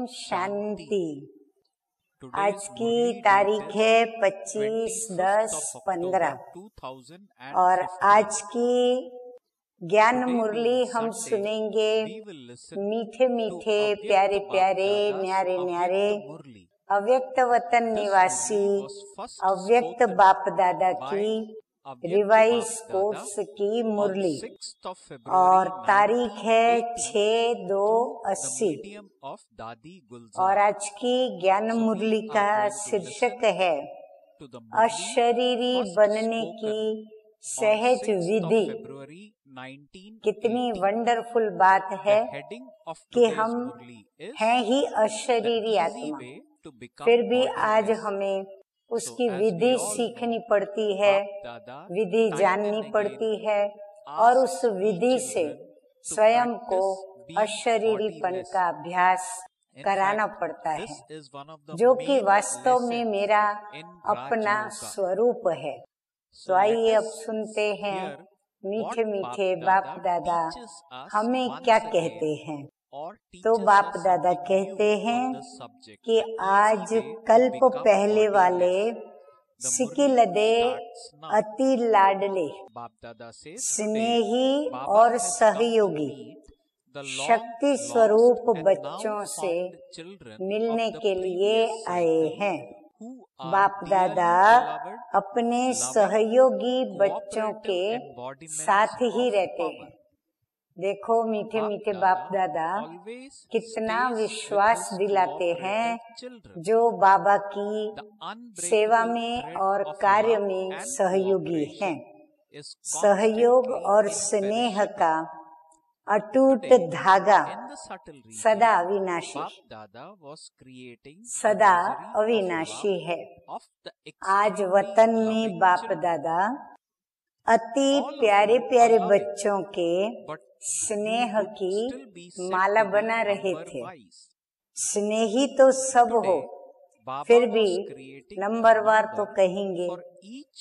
शांति। आज की तारीख है 25/10/15 और आज की ज्ञान मुरली हम सुनेंगे। मीठे मीठे प्यारे प्यारे न्यारे न्यारे अव्यक्त वतन निवासी अव्यक्त बाप दादा की रिवाइज कोर्स की मुरली और तारीख है 6/2/80 और आज की ज्ञान मुरली का शीर्षक है अशरीरी बनने की सहज विधि। कितनी वंडरफुल बात है कि हम हैं ही अशरीरी आत्मा, फिर भी आज हमें उसकी विधि सीखनी पड़ती है, विधि जाननी पड़ती है और उस विधि से स्वयं को अशरीरीपन का अभ्यास कराना पड़ता है, जो कि वास्तव में मेरा अपना स्वरूप है। तो आइए अब सुनते हैं मीठे मीठे बाप दादा हमें क्या कहते हैं। तो बाप दादा कहते हैं कि आज कल्प पहले वाले सिकिलदे अति लाडले स्नेही और सहयोगी शक्ति स्वरूप बच्चों से मिलने के लिए आए हैं। बाप दादा अपने सहयोगी बच्चों के साथ ही रहते हैं। देखो मीठे मीठे बाप दादा कितना विश्वास दिलाते हैं जो बाबा की सेवा में और कार्य में सहयोगी हैं। सहयोग और स्नेह का अटूट धागा सदा अविनाशी, सदा अविनाशी है। आज वतन में बाप दादा अति प्यारे प्यारे बच्चों के स्नेह की माला बना रहे थे। स्नेही तो सब हो, फिर भी नंबरवार तो कहेंगे।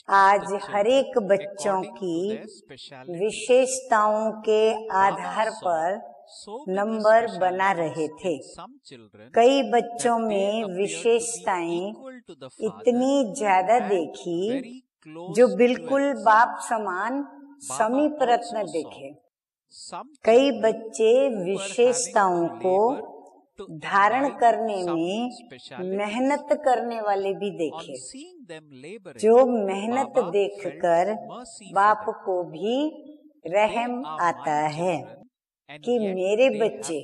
आज हर एक बच्चों की विशेषताओं के आधार पर नंबर बना रहे थे। कई बच्चों में विशेषताएं इतनी ज्यादा देखी जो बिल्कुल बाप समान समीप रत्न देखे। कई बच्चे विशेषताओं को धारण करने में मेहनत करने वाले भी देखे, जो मेहनत देखकर बाप को भी रहम आता है कि मेरे बच्चे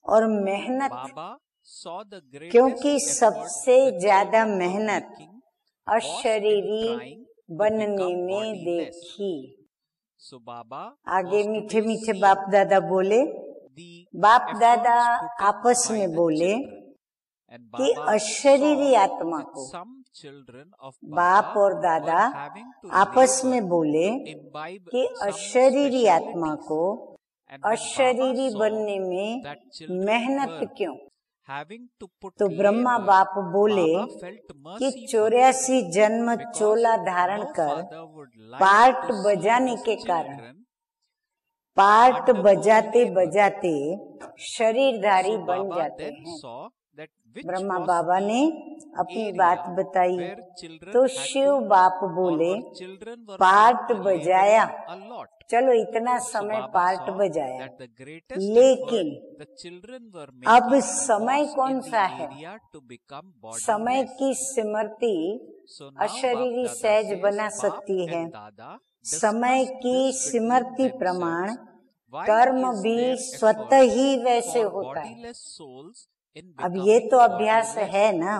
और मेहनत, क्योंकि सबसे ज्यादा मेहनत अशरीरी बनने में देखी। आगे मीठे मीठे बाप दादा बोले, बाप दादा आपस में बोले कि अशरीरी आत्मा को, बाप और दादा आपस में बोले कि अशरीरी आत्मा को अशरीरी बनने में मेहनत क्यों। तो ब्रह्मा बाप बोले कि 84 जन्म चोला धारण कर पार्ट बजाने के कारण, पार्ट बजाते बजाते शरीरधारी बन जाते हैं। ब्रह्मा बाबा ने अपनी बात बताई तो शिव बाप बोले पार्ट बजाया, चलो इतना समय पार्ट बजाया, लेकिन अब समय कौन सा है। समय की स्मृति अशरीरी सहज बना सकती है। समय की स्मृति प्रमाण कर्म भी स्वतः ही वैसे होता है। अब ये तो अभ्यास है ना।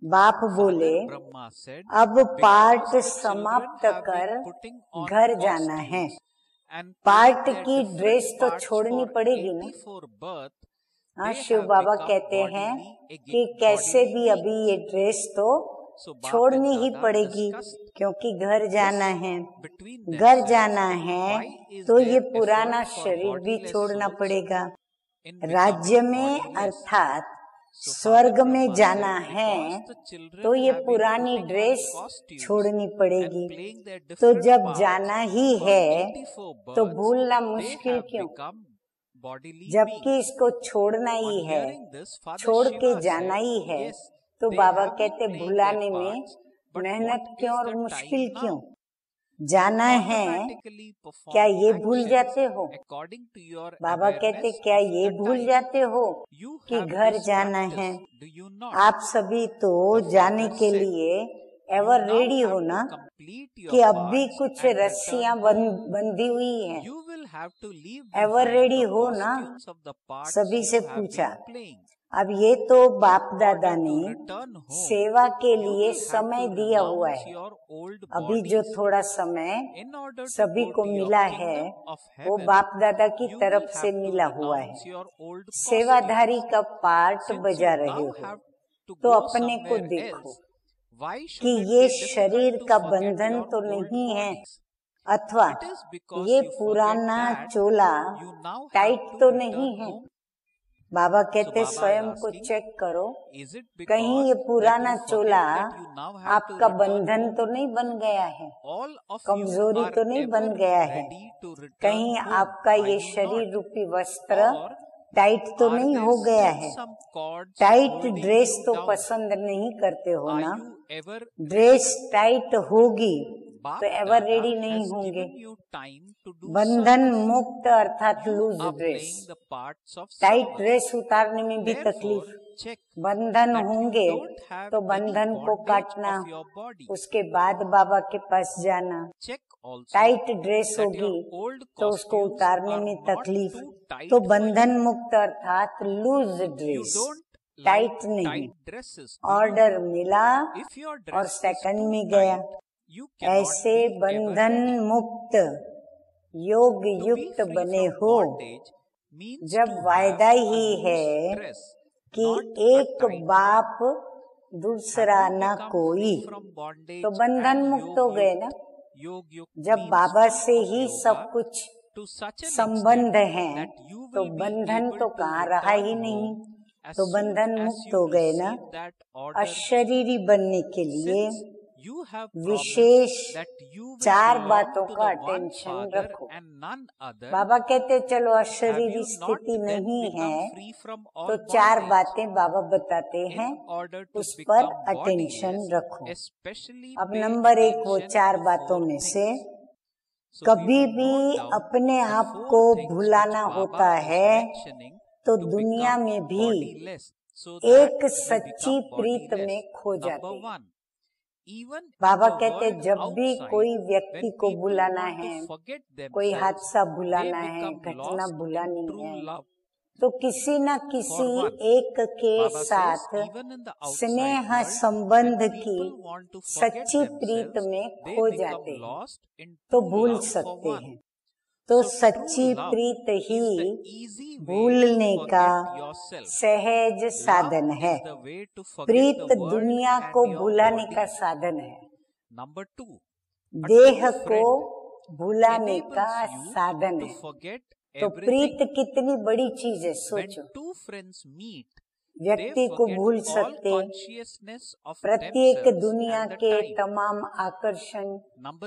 बाप बोले अब पार्ट समाप्त कर घर जाना है। पार्ट की ड्रेस तो छोड़नी पड़ेगी ना। हाँ, शिव बाबा कहते हैं कि कैसे भी अभी ये ड्रेस तो छोड़नी ही पड़ेगी, क्योंकि घर जाना है। घर जाना है तो ये पुराना शरीर भी छोड़ना पड़ेगा। राज्य में अर्थात स्वर्ग में जाना है तो ये पुरानी ड्रेस छोड़नी पड़ेगी। तो जब जाना ही है तो भूलना मुश्किल क्यों। जबकि इसको छोड़ना ही है, छोड़ के जाना ही है। तो बाबा कहते भुलाने में मेहनत क्यों और मुश्किल क्यों? जाना है, क्या ये भूल जाते हो? बाबा कहते क्या ये भूल जाते हो कि घर जाना है? आप सभी तो जाने के लिए एवर रेडी हो ना, कि अब भी कुछ रस्सियां बंधी हुई हैं, एवर रेडी हो ना? सभी से पूछा। अब ये तो बाप दादा ने सेवा के लिए समय दिया हुआ है। अभी जो थोड़ा समय सभी को मिला है वो बाप दादा की तरफ से मिला हुआ है। सेवाधारी का पार्ट बजा रहे हो तो अपने को देखो कि ये शरीर का बंधन तो नहीं है, अथवा ये पुराना चोला टाइट तो नहीं है। बाबा कहते स्वयं को चेक करो, कहीं ये पुराना चोला आपका बंधन तो नहीं बन गया है, कमजोरी तो नहीं बन गया है, कहीं आपका ये शरीर रूपी वस्त्र टाइट तो नहीं हो गया है। टाइट ड्रेस तो पसंद नहीं करते हो ना? ड्रेस टाइट होगी तो एवर रेडी नहीं होंगे। बंधन मुक्त अर्थात लूज ड्रेस, टाइट ड्रेस उतारने में भी तकलीफ। बंधन होंगे तो बंधन को काटना, उसके बाद बाबा के पास जाना। टाइट ड्रेस होगी तो उसको उतारने में तकलीफ। तो बंधन मुक्त अर्थात लूज ड्रेस, टाइट नहीं। ऑर्डर मिला और सेकंड में गया। ऐसे बंधन मुक्त योग युक्त बने हो जब वायदा ही है कि एक बाप दूसरा न कोई, तो बंधन मुक्त हो गए ना। जब बाबा से ही सब कुछ संबंध है तो बंधन तो कहाँ रहा ही नहीं, तो बंधन मुक्त हो गए ना। अशरीरी बनने के लिए विशेष 4 बातों का अटेंशन रखो। बाबा कहते चलो अशरीरी स्थिति नहीं है तो 4 बातें बाबा बताते हैं, उस पर अटेंशन रखो। अब नंबर 1 वो 4 बातों में से कभी भी अपने आप को भुलाना होता है तो दुनिया में भी एक सच्ची प्रीत में खो जाते हैं। बाबा कहते जब भी कोई व्यक्ति को भुलाना है, कोई हादसा भुलाना है, घटना भुलानी है, तो किसी न किसी एक के साथ स्नेह संबंध की सच्ची प्रीत में खो जाते हैं तो भूल सकते हैं। तो सच्ची प्रीत ही भूलने का सहज साधन है। प्रीत दुनिया को भुलाने का साधन है, देह को भुलाने का साधन है। तो प्रीत कितनी बड़ी चीज है, सोचो। व्यक्ति को भूल सकते, प्रत्येक दुनिया के तमाम आकर्षण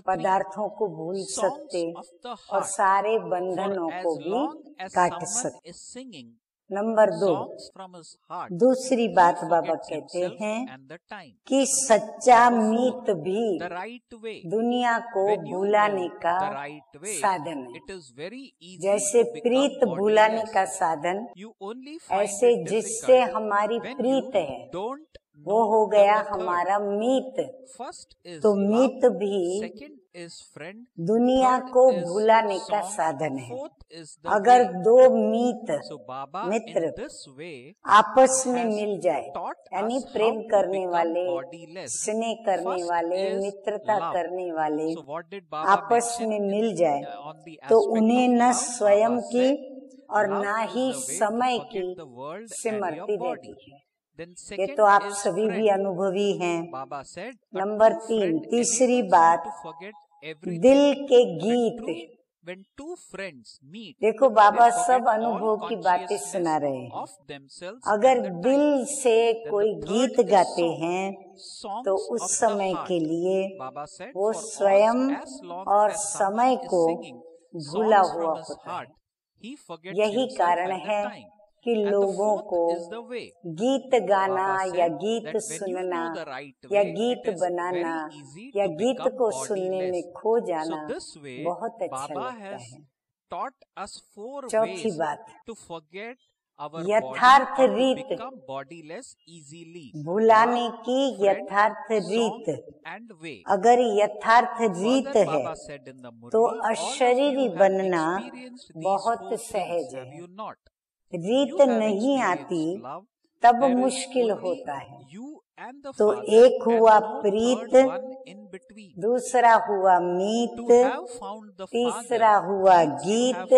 पदार्थों को भूल सकते और सारे बंधनों को भी काट सकते। नंबर 2, दूसरी बात बाबा कहते हैं कि सच्चा मीत भी दुनिया को भुलाने का साधन है। जैसे प्रीत भुलाने का साधन, ऐसे जिससे हमारी प्रीत है वो हो गया हमारा मीत। तो मीत भी दुनिया को भुलाने का साधन है। अगर 2 मीत मित्र आपस में मिल जाए, यानी प्रेम करने वाले, स्नेह करने वाले, मित्रता करने वाले आपस में मिल जाए तो उन्हें न स्वयं की और न ही समय की सिमरती रहती है। ये तो आप सभी भी अनुभवी हैं। नंबर 3, तीसरी बात, दिल के गीत। देखो बाबा सब अनुभव की बातें सुना रहे हैं। अगर दिल से कोई गीत गाते हैं तो उस समय के लिए वो स्वयं और समय को भूला हुआ होता है। यही कारण है कि लोगों को गीत गाना या गीत सुनना या गीत बनाना या गीत को सुनने में खो जाना बहुत अच्छा लगता है। चौथी बात, यथार्थ रीत, भुलाने की यथार्थ रीत। अगर यथार्थ रीत है तो अशरीरी बनना बहुत सहज है। रीत नहीं आती तब मुश्किल होता है। तो एक हुआ प्रीत, दूसरा हुआ मीत, तीसरा हुआ गीत,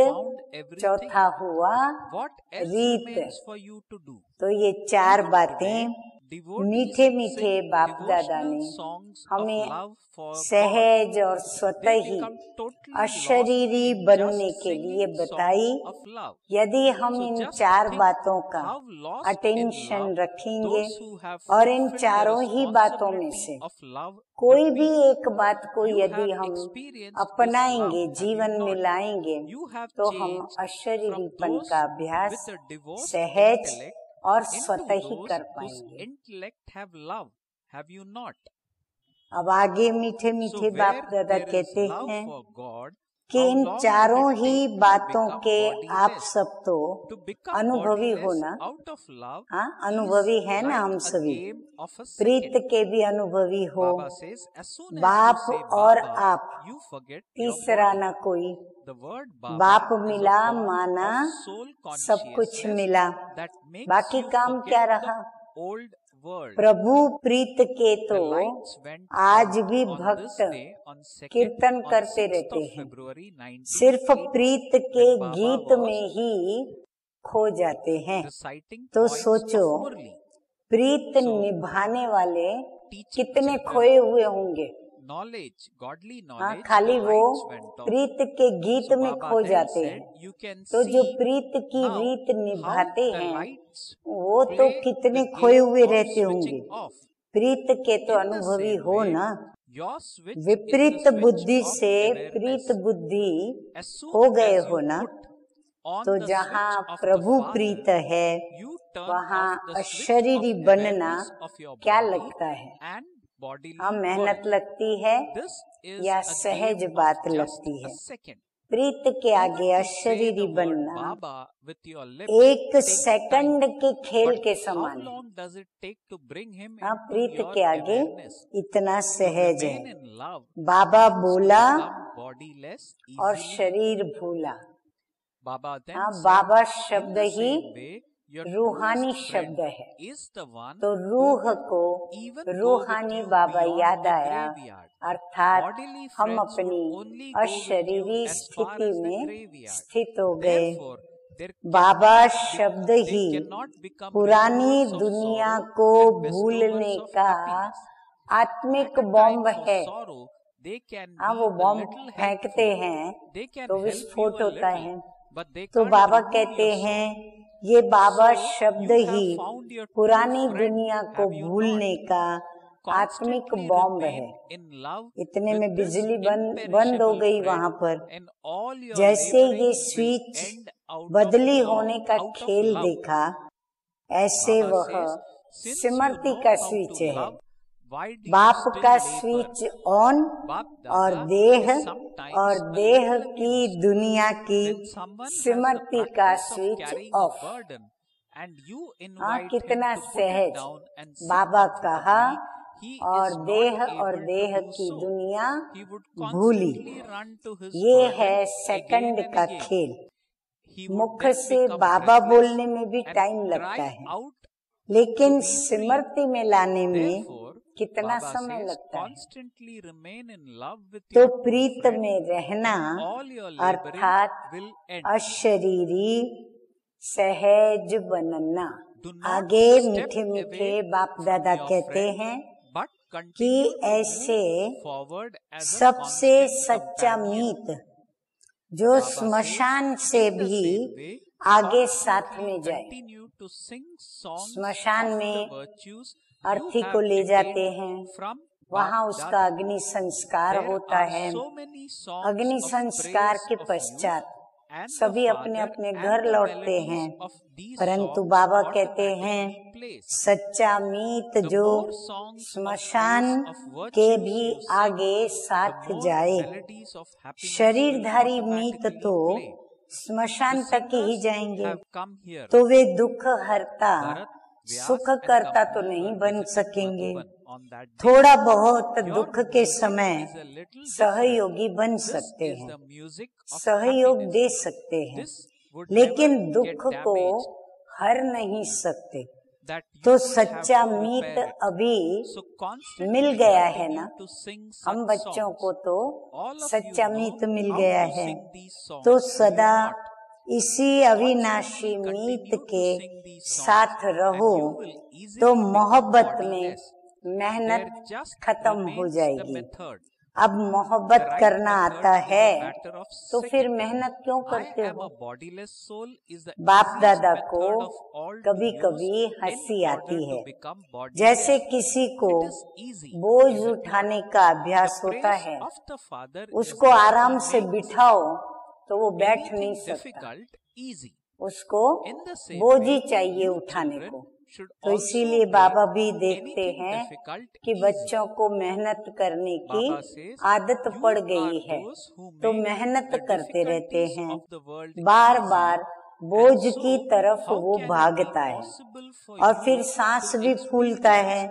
चौथा हुआ रीत। तो ये चार बातें मीठे मीठे बाप दादा ने हमें सहज और स्वतः ही अशरीरी बनने के लिए बताई। यदि हम इन चार बातों का अटेंशन रखेंगे और इन चारों ही बातों में से कोई भी एक बात को यदि हम अपनाएंगे, जीवन में लाएंगे, तो हम अशरीरीपन का अभ्यास सहज और स्वतः ही कर पाएंगे। अब आगे मीठे मीठे बाप दादा कहते हैं कि इन चारों ही बातों के आप सब तो अनुभवी हो ना। हाँ, अनुभवी है ना हम सभी। प्रीत के भी अनुभवी हो, बाप और आप, तीसरा न कोई। बाप मिला माना सब कुछ मिला, बाकी काम क्या रहा। प्रभु प्रीत के तो आज भी भक्त कीर्तन करते रहते हैं, सिर्फ प्रीत के गीत में ही खो जाते हैं। तो सोचो, प्रीत निभाने वाले कितने खोए हुए होंगे। हाँ, खाली वो प्रीत के गीत में खो जाते हैं। तो जो प्रीत की रीत निभाते हैं वो तो कितने खोए हुए रहते होंगे। प्रीत के तो अनुभवी हो ना। विपरीत बुद्धि से प्रीत बुद्धि हो गए हो ना। तो जहाँ प्रभु प्रीत है वहाँ अशरीरी बनना क्या लगता है। हाँ, मेहनत लगती है या सहज बात लगती है। प्रीत के आगे अशरीरी बनना एक सेकंड के खेल के समान है। हाँ, प्रीत के आगे इतना सहज है। बाबा बोला और शरीर भूला। हाँ, बाबा शब्द ही रूहानी शब्द है। तो रूह को रूहानी बाबा याद आया, अर्थात हम अपनी अशरीरी स्थिति में स्थित हो गए। बाबा शब्द ही पुरानी दुनिया को भूलने का आत्मिक बॉम्ब है। हाँ, वो बॉम्ब फेंकते हैं तो विस्फोट होता है। तो बाबा कहते हैं ये बाबा शब्द ही पुरानी दुनिया को भूलने का आत्मिक बॉम्ब है। इतने में बिजली बंद हो गई वहाँ पर। जैसे ये स्विच बदली होने का खेल देखा, ऐसे वह स्मृति का स्विच है। बाप का स्विच ऑन और देह की दुनिया की स्मृति का स्विच ऑफ। हाँ, कितना सहज बाबा कहा और देह की दुनिया भूली। ये है सेकंड का खेल। मुख से बाबा बोलने में भी टाइम लगता है, लेकिन स्मृति में लाने में कितना समय लगता है। तो प्रीत में रहना अर्थात अशरीरी सहज बनना। आगे मीठे मीठे बाप दादा कहते हैं कि ऐसे सबसे सच्चा मीत जो स्मशान से भी आगे साथ में जाए। स्मशान में अर्थी को ले जाते हैं, वहाँ उसका अग्नि संस्कार होता है। अग्नि संस्कार के पश्चात सभी अपने अपने घर लौटते हैं, परंतु बाबा कहते हैं सच्चा मीत जो स्मशान के भी आगे साथ जाए। शरीरधारी मीत तो स्मशान तक ही जाएंगे, तो वे दुख हरता सुख करता तो नहीं बन सकेंगे। थोड़ा बहुत दुख के समय सहयोगी बन सकते हैं, सहयोग दे सकते हैं, लेकिन दुख को हर नहीं सकते। तो सच्चा मीत अभी मिल गया है ना, हम बच्चों को तो सच्चा मीत मिल गया है। तो सदा इसी अविनाशी मीत के साथ रहो तो मोहब्बत में मेहनत खत्म हो जाएगी। अब मोहब्बत करना आता है तो फिर मेहनत क्यों करते हो? बाप दादा को कभी कभी हंसी आती है, जैसे किसी को बोझ उठाने का अभ्यास होता है, उसको आराम से बिठाओ तो वो बैठ नहीं सकता, उसको बोझ ही चाहिए उठाने को। तो इसीलिए बाबा भी देखते हैं कि बच्चों को मेहनत करने की आदत पड़ गई है, तो मेहनत करते रहते हैं, बार बार बोझ की तरफ वो भागता है और फिर सांस भी फूलता है,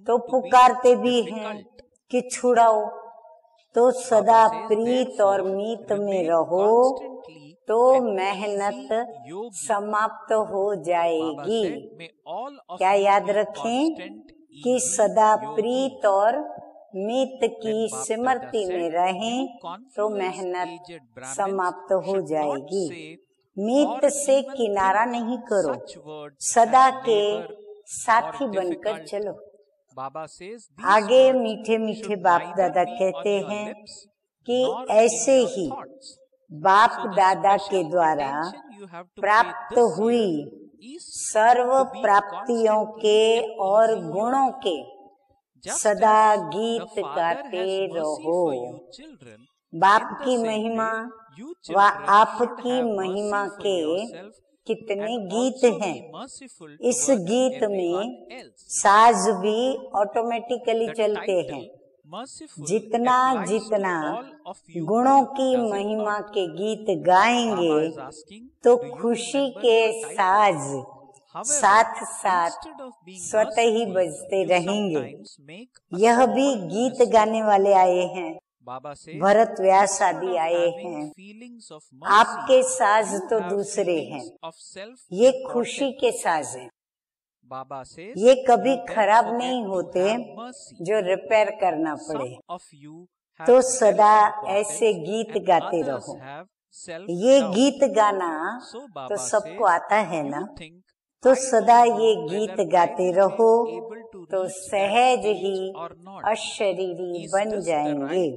तो पुकारते भी हैं कि छुड़ाओ। तो सदा प्रीत और मीत में रहो तो मेहनत समाप्त हो जाएगी। क्या याद रखें कि सदा प्रीत और मीत की स्मृति में रहें तो मेहनत समाप्त हो जाएगी। मीत से किनारा नहीं करो, सदा के साथी बनकर चलो। आगे मीठे मीठे बाप दादा कहते हैं कि ऐसे ही बाप दादा के द्वारा प्राप्त हुई सर्व प्राप्तियों के और गुणों के सदा गीत गाते रहो। बाप की महिमा व आपकी महिमा के कितने गीत हैं। इस गीत में साज भी ऑटोमेटिकली चलते हैं। जितना जितना गुणों की महिमा के गीत गाएंगे तो खुशी के साज साथ साथ स्वतः ही बजते रहेंगे। यह भी गीत गाने वाले आए हैं, भरत व्यास आदि आए हैं। आपके साज तो दूसरे हैं, ये खुशी के साज हैं। ये कभी खराब नहीं होते जो रिपेयर करना पड़े। तो सदा ऐसे गीत गाते रहो। ये गीत गाना तो सबको आता है ना, तो सदा ये गीत गाते रहो तो सहज ही अशरीरी बन जाएंगे।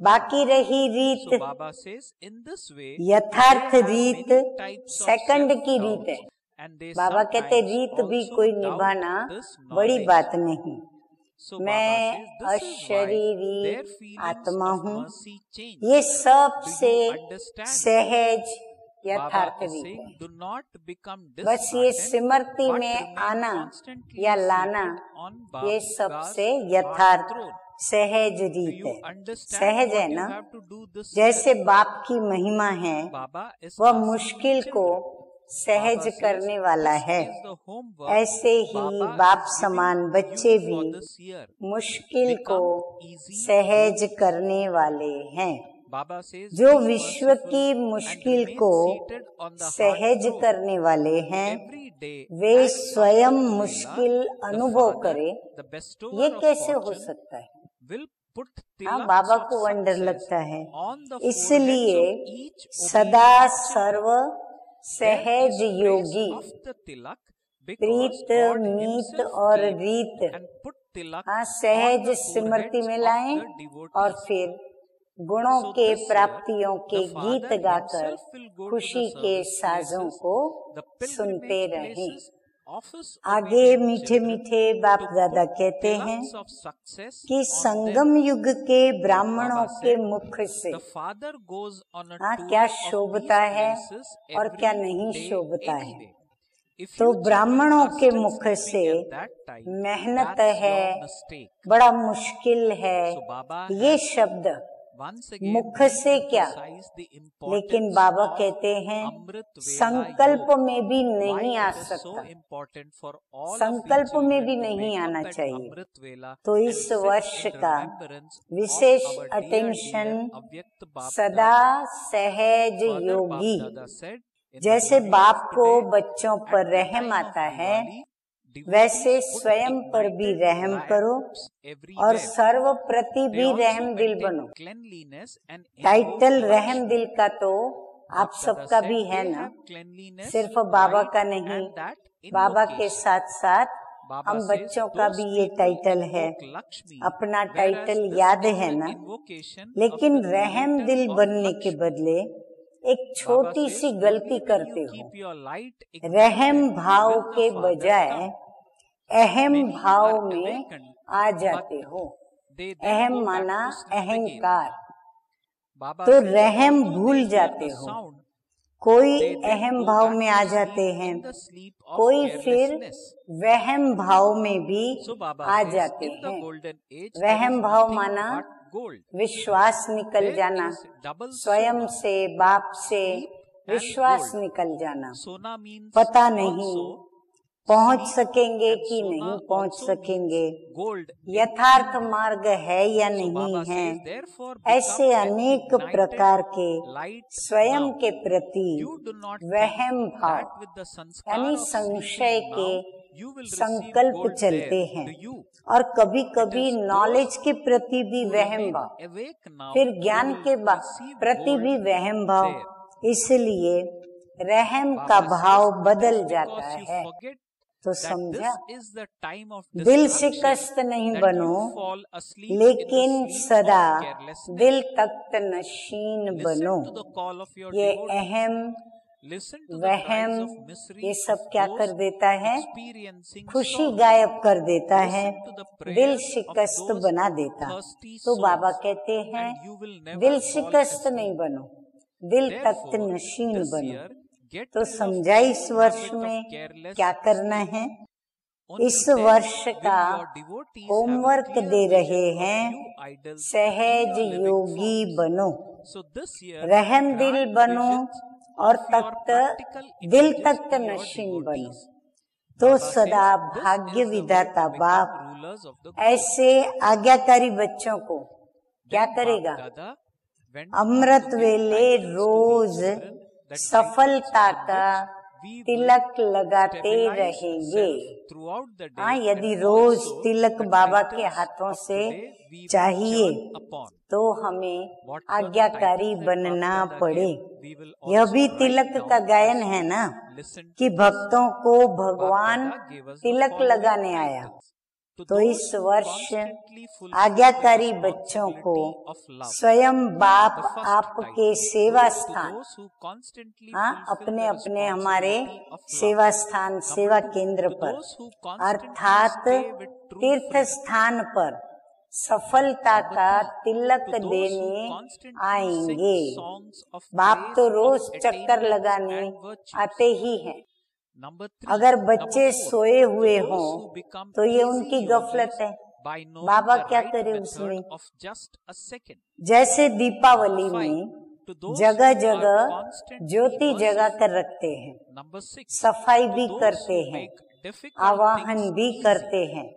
बाकी रही रीत, यथार्थ रीत सेकंड की रीत है। बाबा कहते रीत भी कोई निभाना बड़ी बात नहीं। मैं अशरीरी आत्मा हूँ, ये सबसे सहज यथार्थ रीत है। बस ये स्मृति में आना या लाना, ये सबसे यथार्थ सहज रीत है। सहज है ना, जैसे बाप की महिमा है, वह मुश्किल को सहज करने वाला है, ऐसे ही बाप समान बच्चे भी मुश्किल को सहज करने वाले हैं। जो विश्व की मुश्किल को सहज करने वाले हैं, वे स्वयं मुश्किल अनुभव करें, ये कैसे हो सकता है? हाँ, बाबा को वंडर लगता है। इसलिए सदा सर्व सहज योगी प्रीत मीत और रीत, हाँ, सहज स्मृति में लाएं और फिर गुणों के प्राप्तियों के गीत गाकर खुशी के साजों को सुनते रहें। आगे मीठे मीठे बाप दादा कहते हैं कि संगम युग के ब्राह्मणों के मुख से क्या शोभता है और क्या नहीं शोभता है। तो ब्राह्मणों के मुख से मेहनत है, बड़ा मुश्किल है, ये शब्द मुख से क्या, लेकिन बाबा कहते हैं संकल्प में भी नहीं आ सकता, संकल्प में भी नहीं आना चाहिए। तो इस वर्ष का विशेष अटेंशन सदा सहज योगी, जैसे बाप को बच्चों पर रहम आता है वैसे स्वयं पर भी रहम करो और सर्व प्रति भी रहम दिल बनो। टाइटल रहम दिल का तो आप सबका भी है ना, सिर्फ बाबा का नहीं, बाबा के साथ साथ हम बच्चों का भी ये टाइटल है। अपना टाइटल याद है ना, लेकिन रहम दिल बनने के बदले एक छोटी सी गलती करते हो। रहम भाव के बजाय अहम भाव में आ जाते हो। अहम माना अहंकार, तो रहम भूल जाते हो। कोई अहम भाव में आ जाते हैं, कोई फिर वहम भाव में भी आ जाते हैं। वहम भाव माना विश्वास निकल जाना, स्वयं से बाप से विश्वास निकल जाना। पता नहीं पहुंच सकेंगे कि नहीं पहुंच सकेंगे, यथार्थ मार्ग है या नहीं है, ऐसे अनेक प्रकार के स्वयं के प्रति वहम भाव यानी संशय के संकल्प चलते हैं। और कभी कभी नॉलेज के प्रति भी वहम भाव, फिर ज्ञान के प्रति भी वहम भाव, इसलिए रहम का भाव बदल जाता है। तो समझा, दिल शिकस्त नहीं बनो, लेकिन सदा दिल तख्त नशीन बनो। ये अहम वहम ये सब क्या कर देता है, खुशी गायब कर देता है, दिल शिकस्त बना देता। तो बाबा कहते हैं दिल शिकस्त नहीं बनो, दिल तख्त नशीन बनो। तो समझा इस वर्ष में क्या करना है। इस वर्ष का होमवर्क दे रहे हैं, सहज योगी बनो, रहम दिल बनो और दिल तख्त नशीन बनो। तो सदा भाग्य विधाता बाप ऐसे आज्ञाकारी बच्चों को क्या करेगा, अमृत वेले रोज सफलता का तिलक लगाते रहेंगे। हाँ, यदि रोज तिलक बाबा के हाथों से चाहिए तो हमें आज्ञाकारी बनना पड़े। यह भी तिलक का गायन है ना, कि भक्तों को भगवान तिलक लगाने आया। तो इस वर्ष आज्ञाकारी बच्चों को स्वयं बाप आपके सेवा स्थान, अपने अपने हमारे सेवा स्थान सेवा केंद्र पर अर्थात तीर्थ स्थान पर सफलता का तिलक देने आएंगे। बाप तो रोज चक्कर लगाने आते ही हैं। अगर बच्चे सोए हुए हों तो ये उनकी गफलत है, बाबा क्या करे उसमें। जैसे दीपावली में जगह जगह ज्योति जगा कर रखते हैं, सफाई भी करते हैं, आवाहन भी करते हैं,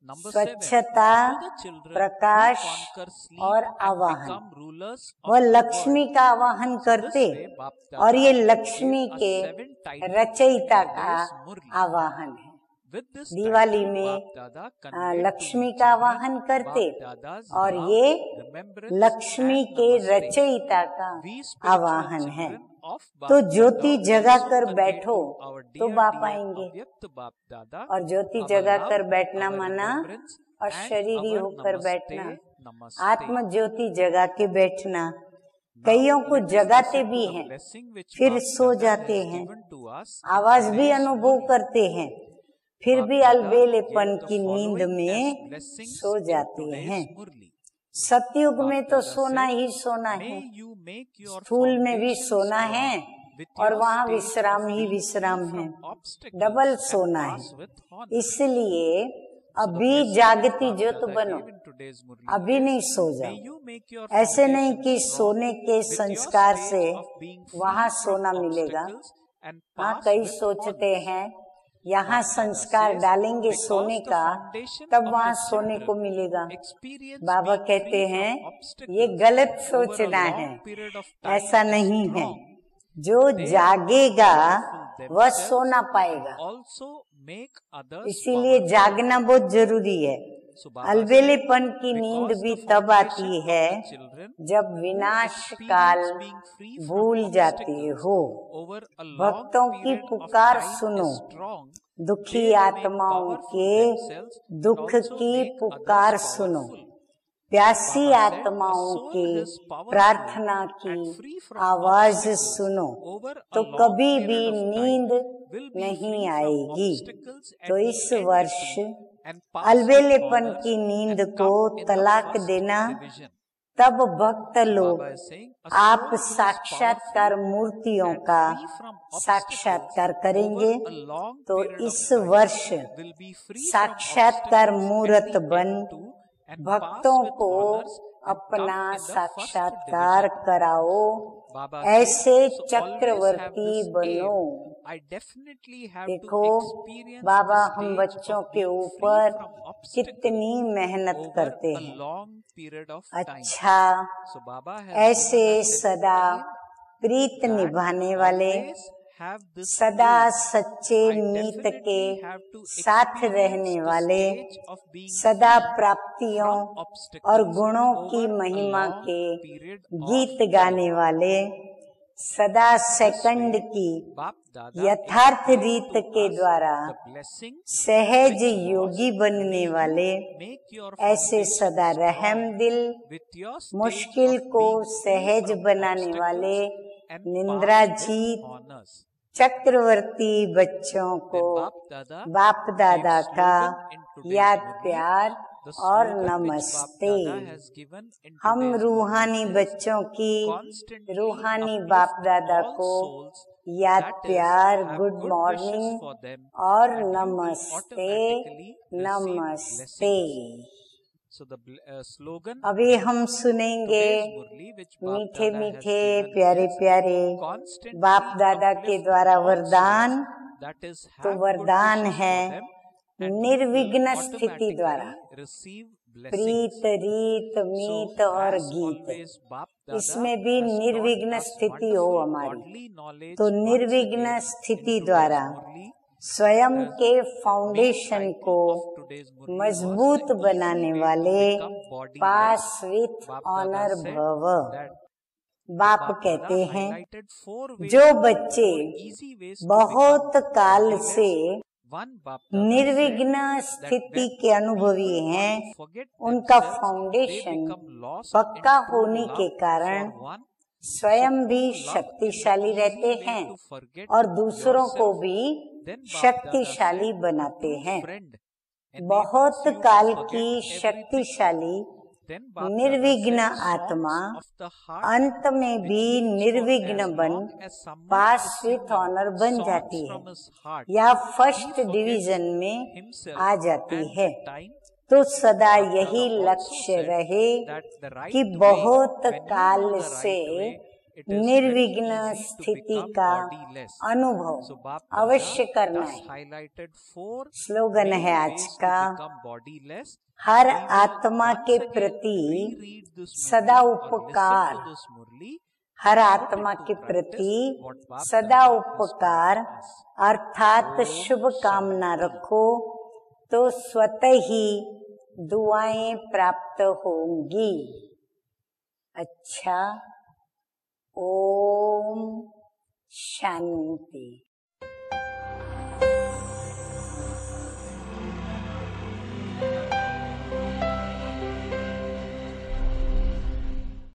स्वच्छता, प्रकाश और आवाहन। वह लक्ष्मी का आवाहन करते और ये लक्ष्मी के रचयिता का आवाहन है। दिवाली में लक्ष्मी का आवाहन करते और ये लक्ष्मी के रचयिता का आवाहन है। तो ज्योति जगा कर बैठो तो बाप आएंगे। और ज्योति जगा कर बैठना माना अशरीरी होकर बैठना, आत्म ज्योति जगा के बैठना। कईयों को जगाते भी हैं फिर सो जाते हैं, आवाज भी अनुभव करते हैं फिर भी अलबेलेपन की नींद में सो जाते हैं। सतयुग में तो सोना ही सोना है, स्थूल में भी सोना है और वहाँ विश्राम ही विश्राम है, डबल सोना है। इसलिए अभी जागती ज्योत बनो, अभी नहीं सो जाओ। ऐसे नहीं कि सोने के संस्कार से वहाँ सोना मिलेगा। हाँ, कई सोचते हैं यहाँ संस्कार डालेंगे सोने का तब वहाँ सोने को मिलेगा। बाबा कहते हैं ये गलत सोचना है, ऐसा नहीं है। जो जागेगा वह सो ना पाएगा, इसीलिए जागना बहुत जरूरी है। अलबेलेपन की नींद भी तब आती है जब विनाश काल भूल जाते हो। भक्तों की पुकार सुनो, दुखी आत्माओं के दुख की पुकार सुनो, प्यासी आत्माओं की प्रार्थना की आवाज सुनो, तो कभी भी नींद नहीं आएगी। तो इस वर्ष अलबेलेपन की नींद को तलाक देना, तब भक्त लोग आप साक्षात्कार मूर्तियों का साक्षात्कार करेंगे। तो इस वर्ष साक्षात्कार मूर्त बन भक्तों को अपना साक्षात्कार कराओ, ऐसे चक्रवर्ती बनो। देखो बाबा हम बच्चों के ऊपर कितनी मेहनत करते हैं। अच्छा, ऐसे सदा प्रीत निभाने वाले, सदा सच्चे मीत के साथ रहने वाले, सदा प्राप्तियों और गुणों की महिमा के गीत गाने वाले, सदा सेकंड की यथार्थ रीत के द्वारा सहज योगी बनने वाले, ऐसे सदा रहम दिल, मुश्किल को सहज बनाने वाले, निंद्रा जीत चक्रवर्ती बच्चों को बाप दादा का याद प्यार और नमस्ते। हम रूहानी बच्चों की रूहानी बाप दादा को याद प्यार, गुड मॉर्निंग और नमस्ते नमस्ते। अभी हम सुनेंगे मीठे मीठे प्यारे प्यारे बाप दादा के द्वारा वरदान। तो वरदान है निर्विघ्न स्थिति द्वारा, प्रीत रीत मीत और गीत, इसमें भी निर्विघ्न स्थिति हो हमारी। तो निर्विघ्न स्थिति द्वारा स्वयं के फाउंडेशन को मजबूत बनाने वाले पास विथ ऑनर भव। बाप कहते हैं जो बच्चे बहुत काल से निर्विघ्न स्थिति के अनुभवी हैं, उनका फाउंडेशन पक्का होने के कारण स्वयं भी शक्तिशाली रहते हैं और दूसरों को भी शक्तिशाली बनाते हैं। बहुत काल की शक्तिशाली निर्विघ्न आत्मा अंत में भी निर्विघ्न बन पास विथ ऑनर बन जाती है या फर्स्ट डिवीजन में आ जाती है। तो सदा यही लक्ष्य रहे कि बहुत काल से निर्विघ्न स्थिति का अनुभव अवश्य करना है। स्लोगन है आज का, हर आत्मा के प्रति सदा उपकार, हर आत्मा के प्रति सदा उपकार अर्थात शुभ कामना रखो तो स्वतः ही दुआएं प्राप्त होंगी। अच्छा, ओम शांति।